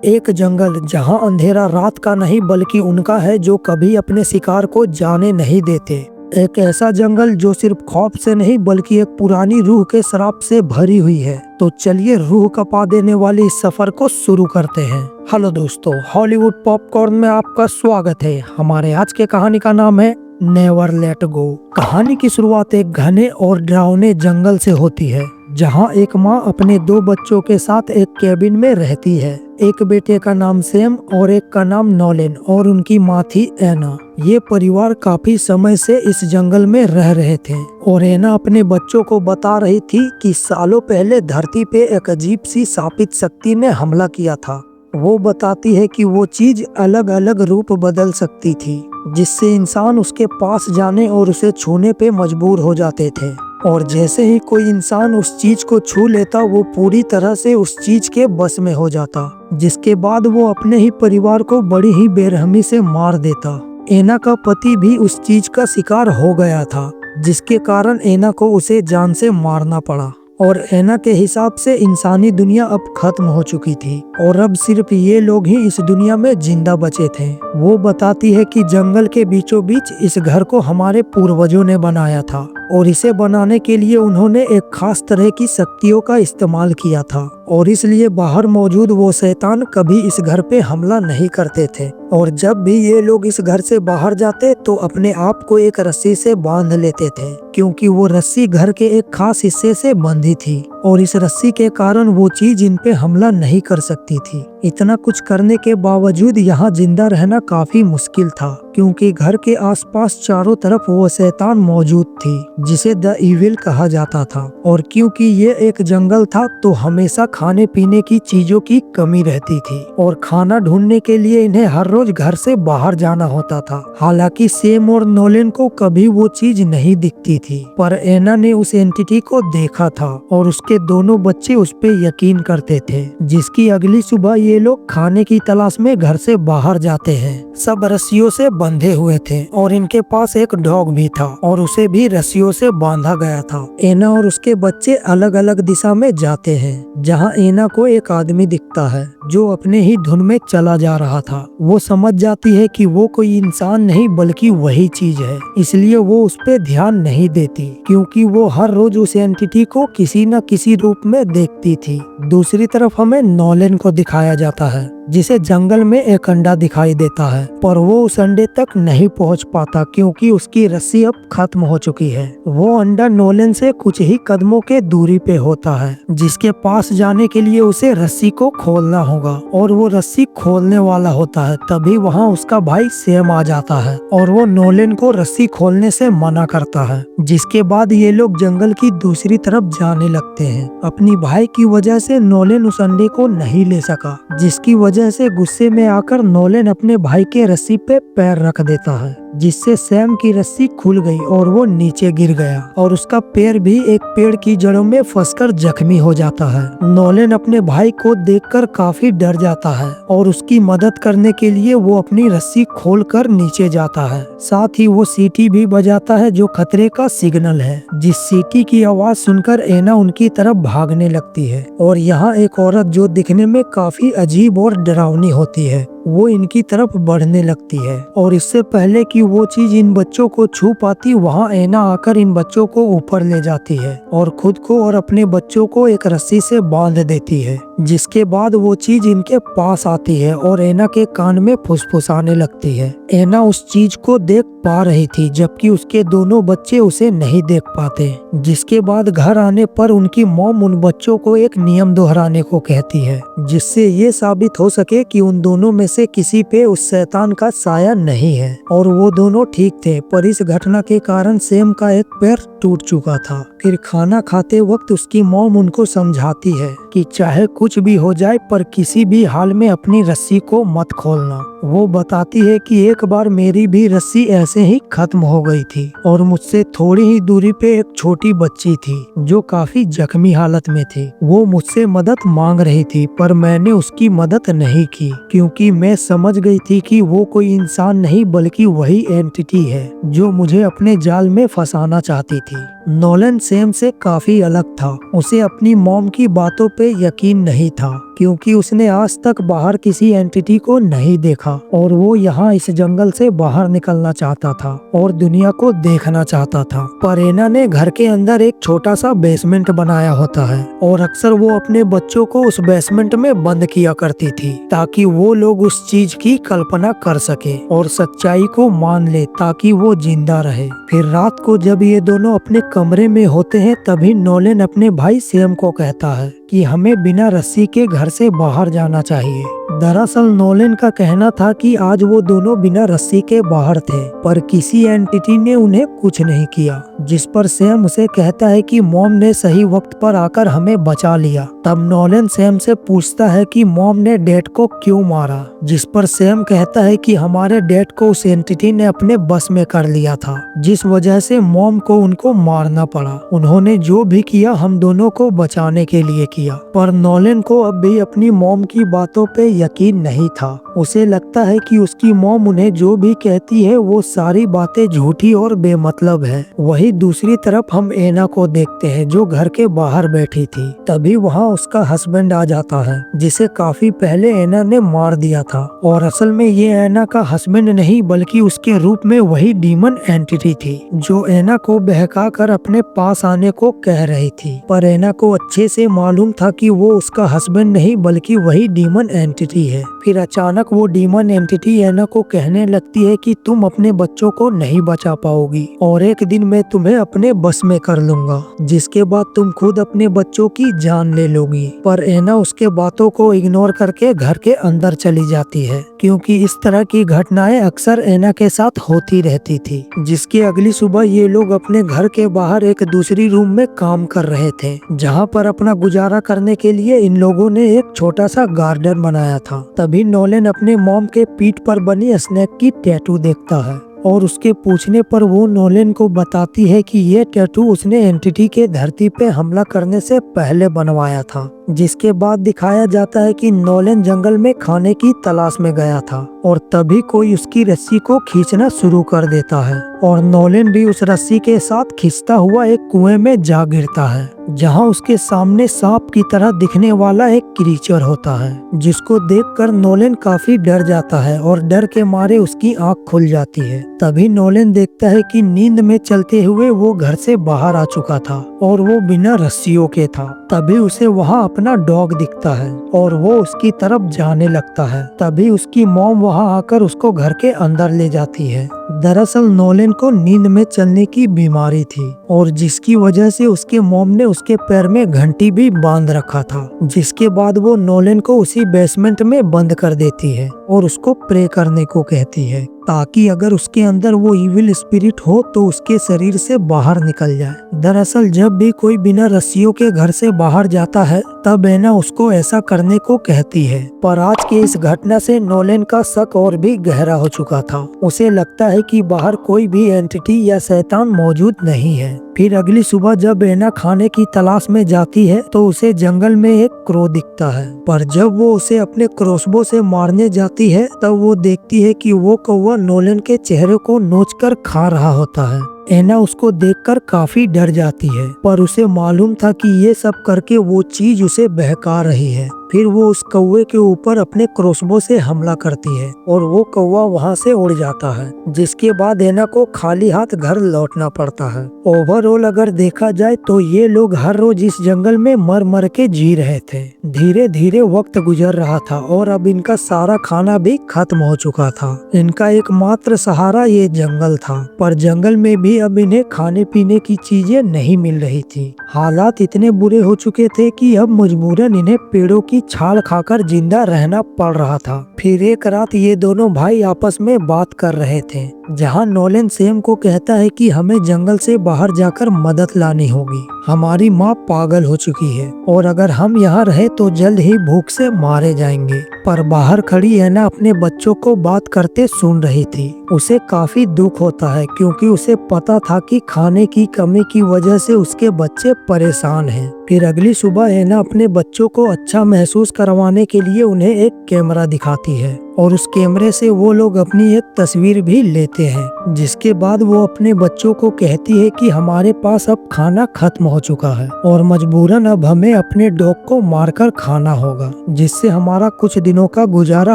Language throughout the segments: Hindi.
एक जंगल जहां अंधेरा रात का नहीं बल्कि उनका है जो कभी अपने शिकार को जाने नहीं देते। एक ऐसा जंगल जो सिर्फ खौफ से नहीं बल्कि एक पुरानी रूह के श्राप से भरी हुई है। तो चलिए रूह कपा देने वाले इस सफर को शुरू करते हैं। हेलो दोस्तों, हॉलीवुड पॉपकॉर्न में आपका स्वागत है। हमारे आज के कहानी का नाम है नेवर लेट गो। कहानी की शुरुआत एक घने और डरावने जंगल से होती है, जहां एक माँ अपने 2 बच्चों के साथ एक केबिन में रहती है। एक बेटे का नाम सैम और एक का नाम नोलेन और उनकी माँ थी एना। ये परिवार काफी समय से इस जंगल में रह रहे थे और एना अपने बच्चों को बता रही थी कि सालों पहले धरती पे एक अजीब सी शापित शक्ति ने हमला किया था। वो बताती है कि वो चीज अलग अलग रूप बदल सकती थी, जिससे इंसान उसके पास जाने और उसे छूने पे मजबूर हो जाते थे। और जैसे ही कोई इंसान उस चीज को छू लेता, वो पूरी तरह से उस चीज के बस में हो जाता, जिसके बाद वो अपने ही परिवार को बड़ी ही बेरहमी से मार देता। एना का पति भी उस चीज का शिकार हो गया था, जिसके कारण एना को उसे जान से मारना पड़ा। और एना के हिसाब से इंसानी दुनिया अब खत्म हो चुकी थी और अब सिर्फ ये लोग ही इस दुनिया में जिंदा बचे थे। वो बताती है कि जंगल के बीचों बीच इस घर को हमारे पूर्वजों ने बनाया था और इसे बनाने के लिए उन्होंने एक खास तरह की शक्तियों का इस्तेमाल किया था और इसलिए बाहर मौजूद वो शैतान कभी इस घर पे हमला नहीं करते थे। और जब भी ये लोग इस घर से बाहर जाते तो अपने आप को एक रस्सी से बांध लेते थे, क्योंकि वो रस्सी घर के एक खास हिस्से से बंधी थी और इस रस्सी के कारण वो चीज इन पे हमला नहीं कर सकती थी। इतना कुछ करने के बावजूद यहाँ जिंदा रहना काफी मुश्किल था, क्योंकि घर के आसपास चारों तरफ वो शैतान मौजूद थी, जिसे द इविल कहा जाता था। और क्योंकि ये एक जंगल था तो हमेशा खाने पीने की चीजों की कमी रहती थी और खाना ढूंढने के लिए इन्हें हर रोज घर से बाहर जाना होता था। हालांकि सैम और नोलेन को कभी वो चीज नहीं दिखती थी, पर एना ने उस एंटिटी को देखा था और उसके दोनों बच्चे उस पे यकीन करते थे, जिसकी अगली सुबह ये लोग खाने की तलाश में घर से बाहर जाते हैं। सब रस्सियों से बंधे हुए थे और इनके पास एक डॉग भी था और उसे भी रस्सियों से बांधा गया था। एना और उसके बच्चे अलग अलग दिशा में जाते हैं। जहां एना को एक आदमी दिखता है जो अपने ही धुन में चला जा रहा था। वो समझ जाती है कि वो कोई इंसान नहीं बल्कि वही चीज है, इसलिए वो उस पे ध्यान नहीं देती, क्योंकि वो हर रोज उस एंटिटी को किसी न किसी रूप में देखती थी। दूसरी तरफ हमें नोलेन को दिखाया जाता है, जिसे जंगल में एक अंडा दिखाई देता है, पर वो उस अंडे तक नहीं पहुंच पाता क्योंकि उसकी रस्सी अब खत्म हो चुकी है। वो अंडा नोलेन से कुछ ही कदमों के दूरी पे होता है, जिसके पास जाने के लिए उसे रस्सी को खोलना होगा और वो रस्सी खोलने वाला होता है। तभी वहाँ उसका भाई सैम आ जाता है और वो नोलेन को रस्सी खोलने से मना करता है, जिसके बाद ये लोग जंगल की दूसरी तरफ जाने लगते हैं। अपनी भाई की वजह से नोलेन उस अंडे को नहीं ले सका, जिसकी वजह से गुस्से में आकर नोलेन अपने भाई के रस्सी पे पैर रख देता है, जिससे सैम की रस्सी खुल गई और वो नीचे गिर गया और उसका पैर भी एक पेड़ की जड़ों में फंसकर जख्मी हो जाता है। नोलेन अपने भाई को देखकर काफी डर जाता है और उसकी मदद करने के लिए वो अपनी रस्सी खोलकर नीचे जाता है। साथ ही वो सीटी भी बजाता है, जो खतरे का सिग्नल है। जिस सीटी की आवाज सुनकर एना उनकी तरफ भागने लगती है और यहाँ एक औरत जो दिखने में काफी अजीब और डरावनी होती है, वो इनकी तरफ बढ़ने लगती है। और इससे पहले कि वो चीज इन बच्चों को छू पाती, वहाँ एना आकर इन बच्चों को ऊपर ले जाती है और खुद को और अपने बच्चों को एक रस्सी से बांध देती है। जिसके बाद वो चीज इनके पास आती है और एना के कान में फुसफुसाने लगती है। एना उस चीज को देख पा रही थी, जबकि उसके दोनों बच्चे उसे नहीं देख पाते। जिसके बाद घर आने पर उनकी मॉम उन बच्चों को एक नियम दोहराने को कहती है, जिससे ये साबित हो सके कि उन दोनों में से किसी पे उस शैतान का साया नहीं है। और वो दोनों ठीक थे, पर इस घटना के कारण सैम का एक पैर टूट चुका था। फिर खाना खाते वक्त उसकी मॉम उनको समझाती है कि चाहे कुछ भी हो जाए पर किसी भी हाल में अपनी रस्सी को मत खोलना। वो बताती है कि एक बार मेरी भी रस्सी ऐसे ही खत्म हो गई थी और मुझसे थोड़ी ही दूरी पे एक छोटी बच्ची थी जो काफी जख्मी हालत में थी। वो मुझसे मदद मांग रही थी, पर मैंने उसकी मदद नहीं की, क्योंकि मैं समझ गई थी कि वो कोई इंसान नहीं बल्कि वही एंटिटी है जो मुझे अपने जाल में फंसाना चाहती थी। नोलन सैम से काफी अलग था। उसे अपनी मॉम की बातों पे यकीन नहीं था क्योंकि उसने आज तक बाहर किसी एंटिटी को नहीं देखा और वो यहाँ इस जंगल से बाहर निकलना चाहता था और दुनिया को देखना चाहता था। पर एना ने घर के अंदर एक छोटा सा बेसमेंट बनाया होता है और अक्सर वो अपने बच्चों को उस बेसमेंट में बंद किया करती थी ताकि वो लोग उस चीज की कल्पना कर सके और सच्चाई को मान ले ताकि वो जिंदा रहे। फिर रात को जब ये दोनों अपने कमरे में होते हैं तभी नोलन अपने भाई सैम को कहता है कि हमें बिना रस्सी के घर से बाहर जाना चाहिए। दरअसल नोलन का कहना था कि आज वो दोनों बिना रस्सी के बाहर थे पर किसी एंटिटी ने उन्हें कुछ नहीं किया, जिस पर सैम उसे कहता है कि मॉम ने सही वक्त पर आकर हमें बचा लिया। तब नोलन सैम से पूछता है कि मॉम ने डैड को क्यों मारा, जिस पर सैम कहता है कि हमारे डैड को उस एंटिटी ने अपने बस में कर लिया था, जिस वजह से मॉम को उनको मारना पड़ा। उन्होंने जो भी किया हम दोनों को बचाने के लिए किया। पर नोलन को अब भी अपनी मॉम की बातों पे यकीन नहीं था। उसे लगता है कि उसकी मॉम उन्हें जो भी कहती है वो सारी बातें झूठी और बेमतलब है। वही दूसरी तरफ हम एना को देखते हैं जो घर के बाहर बैठी थी। तभी वहाँ उसका हस्बैंड आ जाता है जिसे काफी पहले एना ने मार दिया था और असल में ये एना का हस्बैंड नहीं बल्कि उसके रूप में वही डीमन एंटिटी थी जो एना को बहका कर अपने पास आने को कह रही थी। पर एना को अच्छे से मालूम था कि वो उसका हस्बैंड नहीं बल्कि वही डीमन एंटिटी है। फिर अचानक वो डीमन एंटिटी एना को कहने लगती है कि तुम अपने बच्चों को नहीं बचा पाओगी और एक दिन मैं तुम्हें अपने बस में कर लूंगा, जिसके बाद तुम खुद अपने बच्चों की जान ले लोगी। पर एना उसके बातों को इग्नोर करके घर के अंदर चली जाती है क्योंकि इस तरह की घटनाएं अक्सर एना के साथ होती रहती थी। जिसकी अगली सुबह ये लोग अपने घर के बाहर एक दूसरी रूम में काम कर रहे थे जहाँ पर अपना गुजारा करने के लिए इन लोगों ने एक छोटा सा गार्डन बनाया था। तभी नोलन अपने मॉम के पीठ पर बनी स्नेक की टैटू देखता है और उसके पूछने पर वो नोलन को बताती है कि ये टैटू उसने एंटिटी के धरती पे हमला करने से पहले बनवाया था। जिसके बाद दिखाया जाता है कि नोलन जंगल में खाने की तलाश में गया था और तभी कोई उसकी रस्सी को खींचना शुरू कर देता है और नोलन भी उस रस्सी के साथ खींचता हुआ एक कुएं में जा गिरता है जहां उसके सामने सांप की तरह दिखने वाला एक क्रीचर होता है, जिसको देखकर नोलन काफी डर जाता है और डर के मारे उसकी आंख खुल जाती है। तभी नोलन देखता है कि नींद में चलते हुए वो घर से बाहर आ चुका था और वो बिना रस्सियों के था। तभी उसे वहाँ अपना डॉग दिखता है और वो उसकी तरफ जाने लगता है। तभी उसकी मॉम वहाँ आकर उसको घर के अंदर ले जाती है। दरअसल नोलन को नींद में चलने की बीमारी थी और जिसकी वजह से उसके मॉम ने उसके पैर में घंटी भी बांध रखा था, जिसके बाद वो नोलन को उसी बेसमेंट में बंद कर देती है और उसको प्रे करने को कहती है ताकि अगर उसके अंदर वो इविल स्पिरिट हो तो उसके शरीर से बाहर निकल जाए। दरअसल जब भी कोई बिना रस्सियों के घर से बाहर जाता है तब एना उसको ऐसा करने को कहती है। पर आज की इस घटना से नोलन का शक और भी गहरा हो चुका था। उसे लगता है कि बाहर कोई भी एंटिटी या शैतान मौजूद नहीं है। फिर अगली सुबह जब एना खाने की तलाश में जाती है तो उसे जंगल में एक क्रो दिखता है। पर जब वो उसे अपने क्रॉसबो से मारने जाती है तब वो देखती है कि वो कौवा नोलन के चेहरे को नोचकर खा रहा होता है। एना उसको देखकर काफी डर जाती है पर उसे मालूम था कि ये सब करके वो चीज उसे बहका रही है। फिर वो उस कौवे के ऊपर अपने क्रॉसबो से हमला करती है और वो कौवा वहाँ से उड़ जाता है, जिसके बाद एना को खाली हाथ घर लौटना पड़ता है। ओवरऑल अगर देखा जाए तो ये लोग हर रोज इस जंगल में मर मर के जी रहे थे। धीरे धीरे वक्त गुजर रहा था और अब इनका सारा खाना भी खत्म हो चुका था। इनका एकमात्र सहारा ये जंगल था, पर जंगल में भी अब इन्हें खाने पीने की चीजें नहीं मिल रही थी। हालात इतने बुरे हो चुके थे कि अब मजबूरन इन्हें पेड़ों की छाल खाकर जिंदा रहना पड़ रहा था। फिर एक रात ये दोनों भाई आपस में बात कर रहे थे जहां नोलन सैम को कहता है कि हमें जंगल से बाहर जाकर मदद लानी होगी। हमारी माँ पागल हो चुकी है और अगर हम यहाँ रहे तो जल्द ही भूख से मारे जाएंगे। पर बाहर खड़ी एना अपने बच्चों को बात करते सुन रही थी। उसे काफी दुख होता है क्योंकि उसे पता था कि खाने की कमी की वजह से उसके बच्चे परेशान हैं। फिर अगली सुबह एना अपने बच्चों को अच्छा महसूस करवाने के लिए उन्हें एक कैमरा दिखाती है और उस कैमरे से वो लोग अपनी एक तस्वीर भी लेते हैं। जिसके बाद वो अपने बच्चों को कहती है कि हमारे पास अब खाना खत्म हो चुका है और मजबूरन अब हमें अपने डॉग को मारकर खाना होगा, जिससे हमारा कुछ दिनों का गुजारा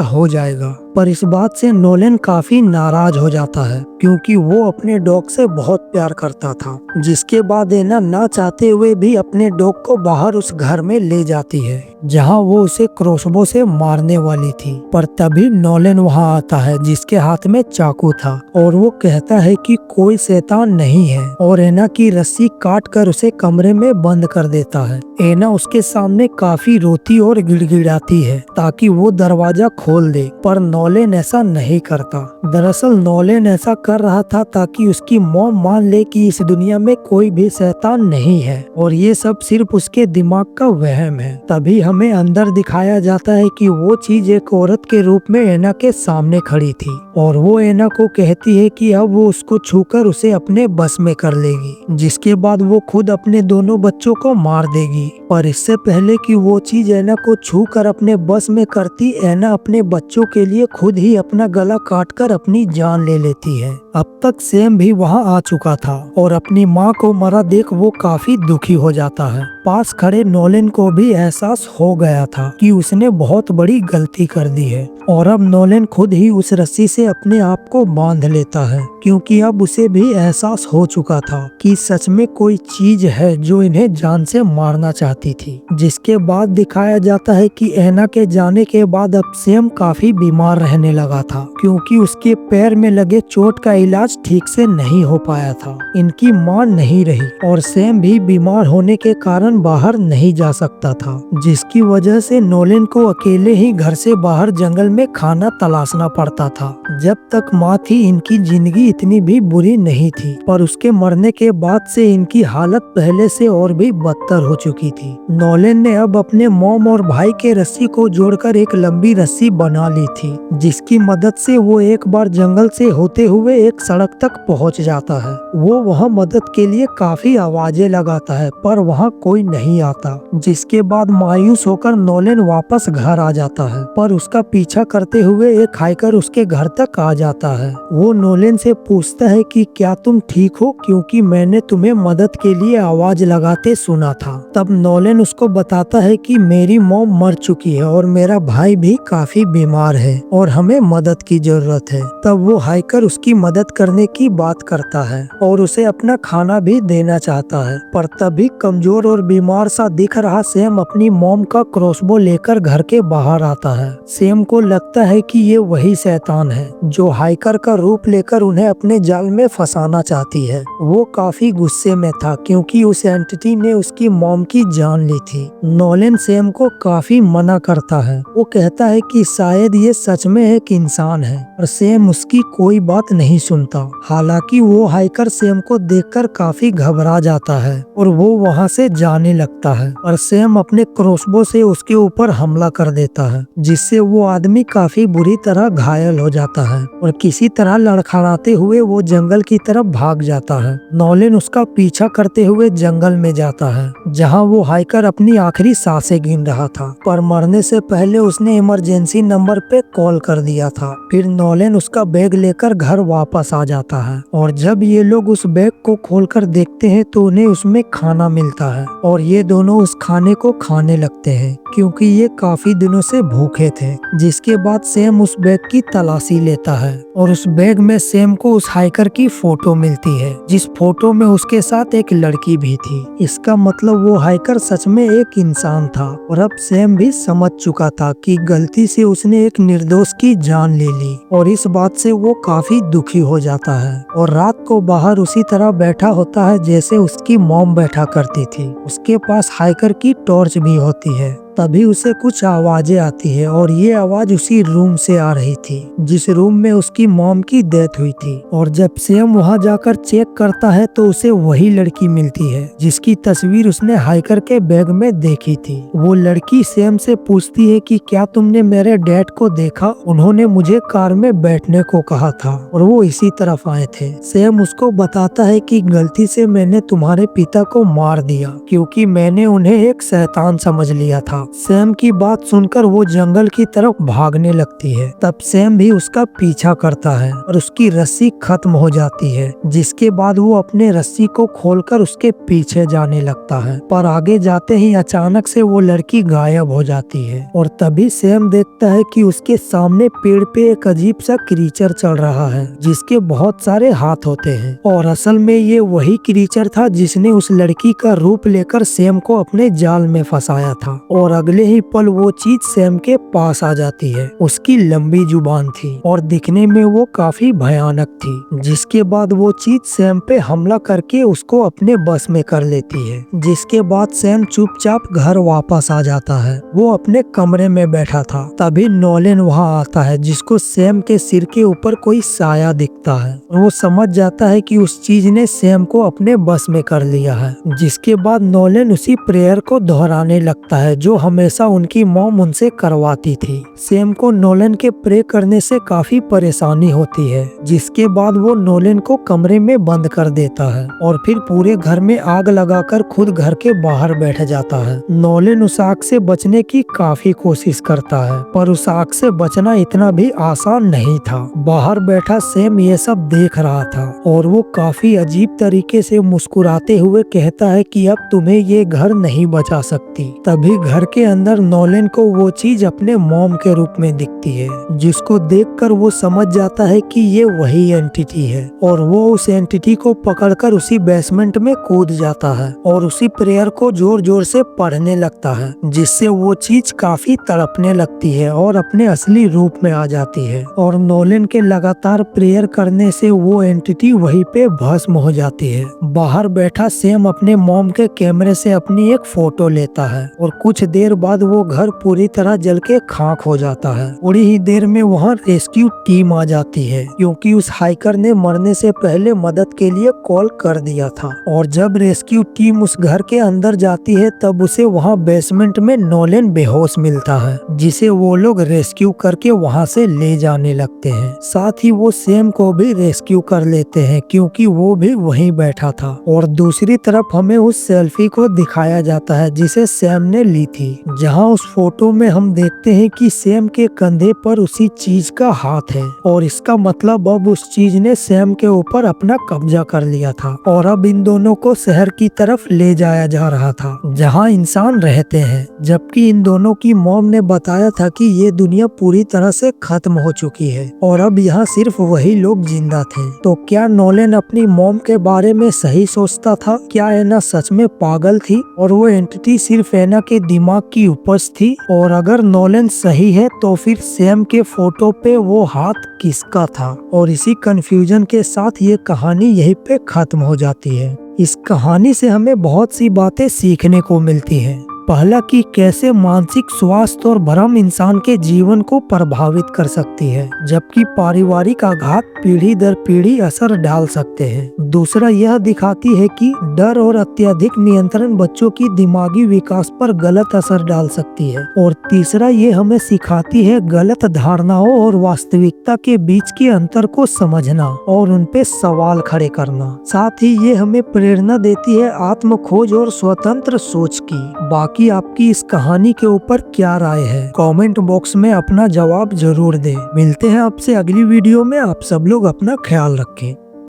हो जाएगा। पर इस बात से नोलन काफी नाराज हो जाता है क्योंकि वो अपने डॉग से बहुत प्यार करता था। जिसके बाद एना ना चाहते हुए भी अपने डॉग को बाहर उस घर में ले जाती है जहां वो उसे क्रॉसबो से मारने वाली थी। पर तभी नोलन वहां आता है जिसके हाथ में चाकू था और वो कहता है कि कोई शैतान नहीं है और एना की रस्सी काट कर उसे कमरे में बंद कर देता है। एना उसके सामने काफी रोती और गिड़गिड़ाती है ताकि वो दरवाजा खोल दे, पर नोलन ऐसा नहीं करता। दरअसल नोलन ऐसा कर रहा था ताकि उसकी मॉम मान ले कि इस दुनिया में कोई भी शैतान नहीं है और ये सब सिर्फ उसके दिमाग का वहम है। तभी हमें अंदर दिखाया जाता है कि वो चीज एक औरत के रूप में एना के सामने खड़ी थी और वो एना को कहती है कि अब वो उसको छूकर उसे अपने बस में कर लेगी, जिसके बाद वो खुद अपने दोनों बच्चों को मार देगी। पर इससे पहले कि वो चीज एना को छू कर अपने बस में करती, एना अपने बच्चों के लिए खुद ही अपना गला काटकर अपनी जान ले लेती है। अब तक सैम भी वहां आ चुका था और अपनी माँ को मरा देख वो काफी दुखी हो जाता है। पास खड़े नोलन को भी एहसास हो गया था कि उसने बहुत बड़ी गलती कर दी है और अब नोलन खुद ही उस रस्सी से अपने आप को बांध लेता है क्योंकि अब उसे भी एहसास हो चुका था कि सच में कोई चीज है जो इन्हें जान से मारना चाहती थी। जिसके बाद दिखाया जाता है कि एना के जाने के बाद अब सैम काफी बीमार रहने लगा था क्योंकि उसके पैर में लगे चोट का इलाज ठीक से नहीं हो पाया था। इनकी मां नहीं रही और सैम भी बीमार होने के कारण बाहर नहीं जा सकता था, जिसकी वजह से नोलन को अकेले ही घर से बाहर जंगल में खाना तलाशना पड़ता था। जब तक माँ थी इनकी जिंदगी इतनी भी बुरी नहीं थी, पर उसके मरने के बाद से इनकी हालत पहले से और भी बदतर हो चुकी थी। नोलन ने अब अपने मॉम और भाई के रस्सी को जोड़कर एक लंबी रस्सी बना ली थी, जिसकी मदद से वो एक बार जंगल से होते हुए एक सड़क तक पहुंच जाता है। वो वहां मदद के लिए काफी आवाजें लगाता है पर वहां कोई नहीं आता। जिसके बाद मायूस होकर नोलन वापस घर आ जाता है, पर उसका पीछा करते हुए एक हाइकर उसके घर तक आ जाता है। वो नोलन से पूछता है कि क्या तुम ठीक हो, क्योंकि मैंने तुम्हें मदद के लिए आवाज लगाते सुना था। तब नोलन उसको बताता है कि मेरी मॉम मर चुकी है और मेरा भाई भी काफी बीमार है और हमें मदद की जरूरत है। तब वो हाइकर उसकी मदद करने की बात करता है और उसे अपना खाना भी देना चाहता है। पर तभी कमजोर और बीमार सा दिख रहा सैम अपनी मॉम का क्रॉसबो लेकर घर के बाहर आता है। सैम को लगता है कि ये वही शैतान है जो हाइकर का रूप लेकर उन्हें अपने जाल में फंसाना चाहती है। वो काफी गुस्से में था क्योंकि उस एंटिटी ने उसकी मॉम की जान ली थी। नोलन सैम को काफी मना करता है। वो कहता है कि शायद ये सच में एक इंसान है, और सैम उसकी कोई बात नहीं सुनता। हालांकि वो हाइकर सैम को देखकर काफी घबरा जाता है और वो वहाँ से जाने लगता है, और सैम अपने क्रॉसबो से उसके ऊपर हमला कर देता है, जिससे वो आदमी काफी बुरी तरह घायल हो जाता है और किसी तरह लड़खड़ाते हुए वो जंगल की तरफ भाग जाता है। नोलन उसका पीछा करते हुए जंगल में जाता है जहाँ वो हाइकर अपनी आखिरी सांसें गिन रहा था, पर मरने से पहले उसने इमरजेंसी नंबर पे कॉल कर दिया था। फिर नोलन उसका बैग लेकर घर वापस आ जाता है और जब ये लोग उस बैग को खोलकर देखते हैं तो उन्हें उसमें खाना मिलता है और ये दोनों उस खाने को खाने लगते हैं क्योंकि ये काफी दिनों से भूखे थे। जिसके बाद सैम उस बैग की तलाशी लेता है और उस बैग में सैम को उस हाइकर की फोटो मिलती है, जिस फोटो में उसके साथ एक लड़की भी थी। इसका मतलब वो हाइकर सच में एक इंसान था और अब सैम भी समझ चुका था कि गलती से उसने एक निर्दोष की जान ले ली, और इस बात से वो काफी दुखी हो जाता है और रात को बाहर उसी तरह बैठा होता है जैसे उसकी मॉम बैठा करती थी। उसके पास हाइकर की टॉर्च भी होती है। तभी उसे कुछ आवाजें आती है और ये आवाज उसी रूम से आ रही थी जिस रूम में उसकी मॉम की डेथ हुई थी। और जब सैम वहां जाकर चेक करता है तो उसे वही लड़की मिलती है जिसकी तस्वीर उसने हाइकर के बैग में देखी थी। वो लड़की सैम से पूछती है कि क्या तुमने मेरे डैड को देखा? उन्होंने मुझे कार में बैठने को कहा था और वो इसी तरफ आए थे। सैम उसको बताता है कि गलती से मैंने तुम्हारे पिता को मार दिया क्योंकि मैंने उन्हें एक शैतान समझ लिया था सैम की बात सुनकर वो जंगल की तरफ भागने लगती है। तब सैम भी उसका पीछा करता है और उसकी रस्सी खत्म हो जाती है, जिसके बाद वो अपने रस्सी को खोलकर उसके पीछे जाने लगता है। पर आगे जाते ही अचानक से वो लड़की गायब हो जाती है और तभी सैम देखता है कि उसके सामने पेड़ पे एक अजीब सा क्रीचर चल रहा है, जिसके बहुत सारे हाथ होते हैं। और असल में ये वही क्रीचर था जिसने उस लड़की का रूप लेकर सैम को अपने जाल में फंसाया था। और अगले ही पल वो चीज सैम के पास आ जाती है। उसकी लंबी जुबान थी और दिखने में वो काफी भयानक थी, जिसके बाद वो चीज सैम पे हमला करके उसको अपने बस में कर लेती है। जिसके बाद सैम चुपचाप घर वापस आ जाता है। वो अपने कमरे में बैठा था, तभी नोलन वहाँ आता है, जिसको सैम के सिर के ऊपर कोई साया दिखता है। वो समझ जाता है कि उस चीज ने सैम को अपने बस में कर लिया है। जिसके बाद नोलन उसी प्रेयर को दोहराने लगता है जो हमेशा उनकी मॉम उनसे करवाती थी। सैम को नोलन के प्रे करने से काफी परेशानी होती है, जिसके बाद वो नोलन को कमरे में बंद कर देता है और फिर पूरे घर में आग लगाकर खुद घर के बाहर बैठ जाता है। नोलन उस आग से बचने की काफी कोशिश करता है, पर उस आग से बचना इतना भी आसान नहीं था। बाहर बैठा सैम ये सब देख रहा था और वो काफी अजीब तरीके से मुस्कुराते हुए कहता है कि अब तुम्हें ये घर नहीं बचा सकती। तभी घर के अंदर नोलन को वो चीज अपने मॉम के रूप में दिखती है, जिसको देखकर वो समझ जाता है कि ये वही एंटिटी है और वो उस एंटिटी को पकड़कर उसी बेसमेंट में कूद जाता है और उसी प्रेयर को जोर जोर से पढ़ने लगता है, जिससे वो चीज काफी तड़पने लगती है और अपने असली रूप में आ जाती है। और नोलन के लगातार प्रेयर करने से वो एंटिटी वहीं पे भस्म हो जाती है। बाहर बैठा सैम अपने मॉम के कैमरे से अपनी एक फोटो लेता है और कुछ देर बाद वो घर पूरी तरह जल के खाक हो जाता है। थोड़ी ही देर में वहाँ रेस्क्यू टीम आ जाती है, क्योंकि उस हाइकर ने मरने से पहले मदद के लिए कॉल कर दिया था। और जब रेस्क्यू टीम उस घर के अंदर जाती है तब उसे वहाँ बेसमेंट में नोलन बेहोश मिलता है, जिसे वो लोग रेस्क्यू करके वहाँ से ले जाने लगते हैं। साथ ही वो सैम को भी रेस्क्यू कर लेते हैं, क्योंकि वो भी वहीं बैठा था। और दूसरी तरफ हमें उस सेल्फी को दिखाया जाता है जिसे सैम ने ली थी, जहाँ उस फोटो में हम देखते हैं कि सैम के कंधे पर उसी चीज का हाथ है और इसका मतलब अब उस चीज ने सैम के ऊपर अपना कब्जा कर लिया था और अब इन दोनों को शहर की तरफ ले जाया जा रहा था, जहाँ इंसान रहते हैं। जबकि इन दोनों की मॉम ने बताया था कि ये दुनिया पूरी तरह से खत्म हो चुकी है और अब यहाँ सिर्फ वही लोग जिंदा थे। तो क्या नोलन अपनी मॉम के बारे में सही सोचता था? क्या एना सच में पागल थी और वो एंटिटी सिर्फ एना के दिमाग की उपज थी? और अगर नोलन सही है तो फिर सैम के फोटो पे वो हाथ किसका था? और इसी कंफ्यूजन के साथ ये कहानी यहीं पे खत्म हो जाती है। इस कहानी से हमें बहुत सी बातें सीखने को मिलती हैं। पहला कि कैसे मानसिक स्वास्थ्य और भ्रम इंसान के जीवन को प्रभावित कर सकती है, जबकि पारिवारिक आघात पीढ़ी दर पीढ़ी असर डाल सकते हैं। दूसरा यह दिखाती है कि डर और अत्यधिक नियंत्रण बच्चों की दिमागी विकास पर गलत असर डाल सकती है। और तीसरा ये हमें सिखाती है गलत धारणाओं और वास्तविकता के बीच के अंतर को समझना और उन पे सवाल खड़े करना। साथ ही ये हमें प्रेरणा देती है आत्म खोज और स्वतंत्र सोच की। बाकी आपकी इस कहानी के ऊपर क्या राय है? कमेंट बॉक्स में अपना जवाब जरूर दें। मिलते हैं आपसे अगली वीडियो में। आप सब लोग अपना ख्याल रखें।